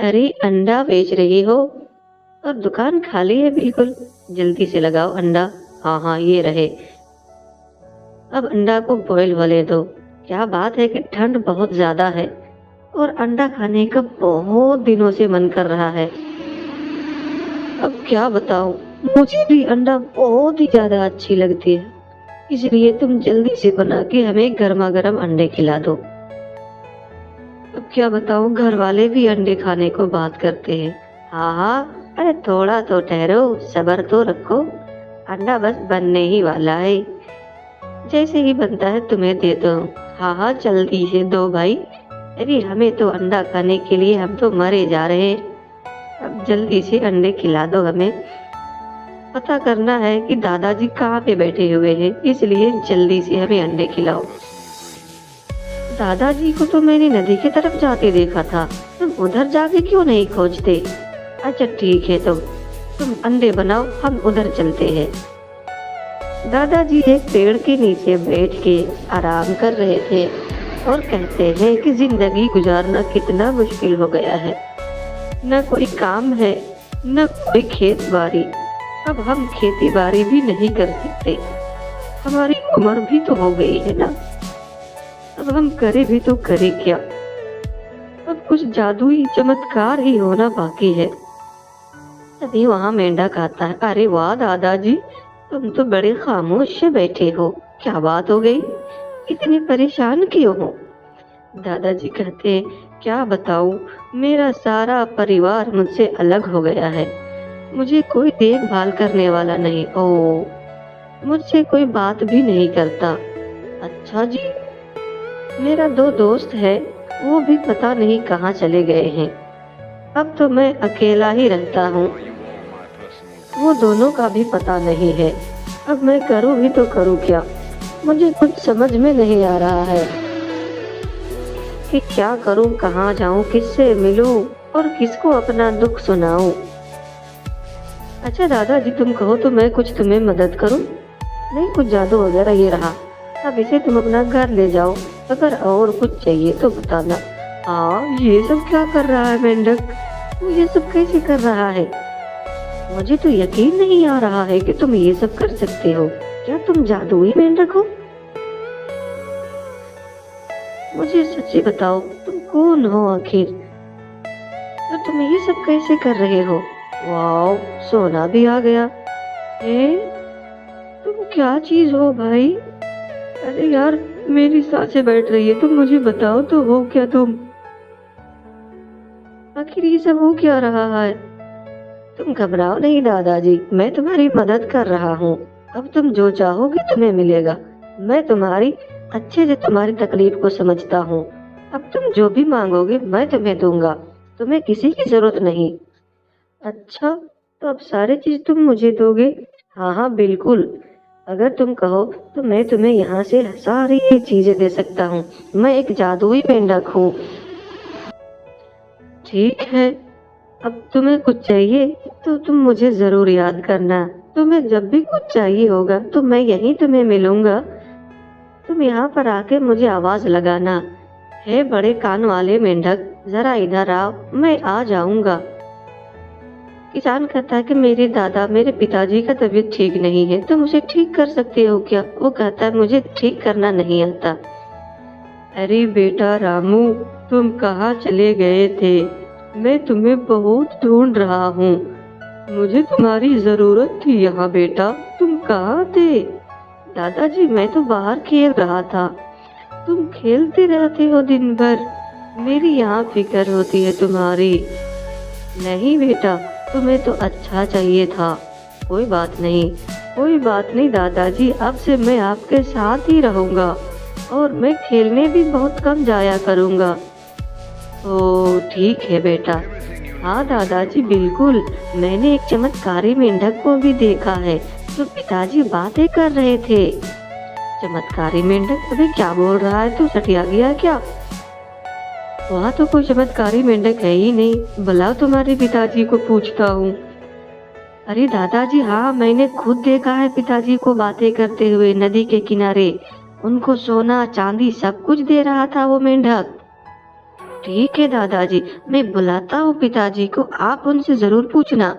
अरे अंडा बेच रही हो और दुकान खाली है बिल्कुल। जल्दी से लगाओ अंडा। हाँ हाँ ये रहे। अब अंडा को बॉईल होने दो। क्या बात है कि ठंड बहुत ज्यादा है और अंडा खाने का बहुत दिनों से मन कर रहा है। अब क्या बताऊं, मुझे भी अंडा बहुत ही ज्यादा अच्छी लगती है, इसलिए तुम जल्दी से बना के हमें गर्मा गर्म अंडे खिला दो। अब क्या बताऊं, घर वाले भी अंडे खाने को बात करते हैं। हाँ हाँ, अरे थोड़ा तो ठहरो, सब्र तो रखो, अंडा बस बनने ही वाला है। जैसे ही बनता है तुम्हें दे दो। हाँ हाँ जल्दी से दो भाई। अरे हमें तो अंडा खाने के लिए, हम तो मरे जा रहे हैं। अब जल्दी से अंडे खिला दो हमें। पता करना है कि दादाजी कहाँ पे बैठे हुए हैं, इसलिए जल्दी से हमें अंडे खिलाओ। दादाजी को तो मैंने नदी की तरफ जाते देखा था, तुम उधर जाके क्यों नहीं खोजते? अच्छा ठीक है, तो तुम अंडे बनाओ, हम उधर चलते हैं। दादाजी एक पेड़ के नीचे बैठ के आराम कर रहे थे और कहते हैं कि जिंदगी गुजारना कितना मुश्किल हो गया है। न कोई काम है, न कोई खेत बाड़ी। अब हम खेती बाड़ी भी नहीं कर सकते, हमारी उम्र भी तो हो गई है ना। अब हम करे भी तो करे क्या? अब कुछ जादुई चमत्कार ही होना बाकी है। तभी वहाँ मेंढक आता है। अरे वाह दादाजी, तुम तो बड़े खामोश से बैठे हो, क्या बात हो गई, इतने परेशान क्यों हो? दादाजी कहते हैं, क्या बताऊं, मेरा सारा परिवार मुझसे अलग हो गया है, मुझे कोई देखभाल करने वाला नहीं। ओ, मुझसे कोई बात भी नहीं करता। अच्छा जी, मेरा दो दोस्त है, वो भी पता नहीं कहाँ चले गए हैं। अब तो मैं अकेला ही रहता हूँ, वो दोनों का भी पता नहीं है। अब मैं करूँ भी तो करूँ क्या? मुझे कुछ समझ में नहीं आ रहा है कि क्या करूँ, कहाँ जाऊँ, किससे मिलूँ और किसको अपना दुख सुनाऊँ। अच्छा दादाजी, तुम कहो तो मैं कुछ तुम्हें मदद करूँ? नहीं, कुछ जादू वगैरह ये रहा। अब इसे तुम अपना घर ले जाओ, अगर और कुछ चाहिए तो बताना। हाँ, ये सब क्या कर रहा है मेंढक, तू ये सब कैसे कर रहा है? मुझे तो यकीन नहीं आ रहा है कि तुम ये सब कर सकते हो। क्या तुम जादुई मेंढक हो? मुझे सच्ची बताओ, तुम कौन हो आखिर, तो तुम ये सब कैसे कर रहे हो? वाओ, सोना भी आ गया। तुम क्या चीज हो भाई? अरे यार, मेरी सांसें बैठ रही है, तुम मुझे बताओ तो हो क्या तुम? आखिर ये सब हो क्या रहा है? तुम घबराओ नहीं दादाजी, मैं तुम्हारी मदद कर रहा हूँ। अब तुम जो चाहोगे तुम्हें मिलेगा। मैं तुम्हारी अच्छे से तुम्हारी तकलीफ को समझता हूँ। अब तुम जो भी मांगोगे मैं तुम्हें दूंगा, तुम्हें किसी की जरूरत नहीं। अच्छा, तो अब सारी चीज तुम मुझे दोगे? हाँ हाँ बिल्कुल, अगर तुम कहो तो मैं तुम्हें यहाँ से सारी चीजें दे सकता हूँ। मैं एक जादुई मेंढक हूँ। ठीक है, अब तुम्हें कुछ चाहिए तो तुम मुझे जरूर याद करना। तुम्हें जब भी कुछ चाहिए होगा तो मैं यहीं तुम्हें मिलूंगा। तुम यहाँ पर आके मुझे आवाज लगाना। हे बड़े कान वाले मेंढक, जरा इधर आओ, मैं आ जाऊंगा। किसान कहता है कि मेरे पिताजी का तबीयत ठीक नहीं है, तुम उसे ठीक कर सकते हो क्या? वो कहता है, मुझे ठीक करना नहीं आता। अरे बेटा रामू, तुम कहाँ चले गए थे? मैं तुम्हें बहुत ढूंढ रहा हूँ, मुझे तुम्हारी जरूरत थी यहाँ बेटा, तुम कहाँ थे? दादाजी, मैं तो बाहर खेल रहा था। तुम खेलते रहते हो दिन भर, मेरी यहाँ फिक्र होती है तुम्हारी। नहीं बेटा, तुम्हें तो अच्छा चाहिए था। कोई बात नहीं, कोई बात नहीं दादाजी, अब से मैं आपके साथ ही रहूंगा और मैं खेलने भी बहुत कम जाया करूंगा। ओ ठीक है बेटा। हाँ दादाजी बिल्कुल, मैंने एक चमत्कारी मेंढक को भी देखा है जो पिताजी बातें कर रहे थे। चमत्कारी मेंढक? अभी क्या बोल रहा है तू, सटिया गया क्या? वहाँ तो कोई चमत्कारी मेंढक है ही नहीं, भला तुम्हारे पिताजी को पूछता हूँ। अरे दादाजी हाँ, मैंने खुद देखा है पिताजी को बातें करते हुए नदी के किनारे, उनको सोना चांदी सब कुछ दे रहा था वो मेंढक। ٹھیک ہے دادا جی، میں بلاتا ہوں پتا جی کو، آپ ان سے ضرور پوچھنا۔